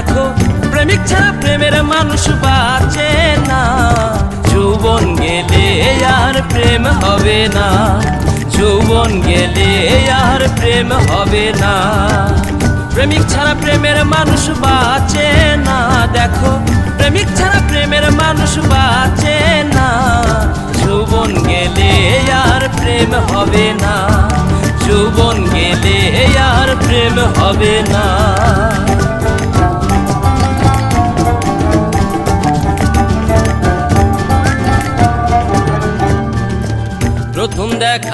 দেখো প্রেমিক ছাড়া প্রেমের মানুষ বাঁচে না। যৌবন গেলে আর প্রেম হবে না, যৌবন গেলে আর প্রেম হবে না। প্রেমিক ছাড়া প্রেমের মানুষ বাঁচে না। দেখো প্রেমিক ছাড়া প্রেমের মানুষ বাঁচে না। যৌবন গেলে আর প্রেম হবে না, যৌবন গেলে আর প্রেম হবে না। প্রথম দেখা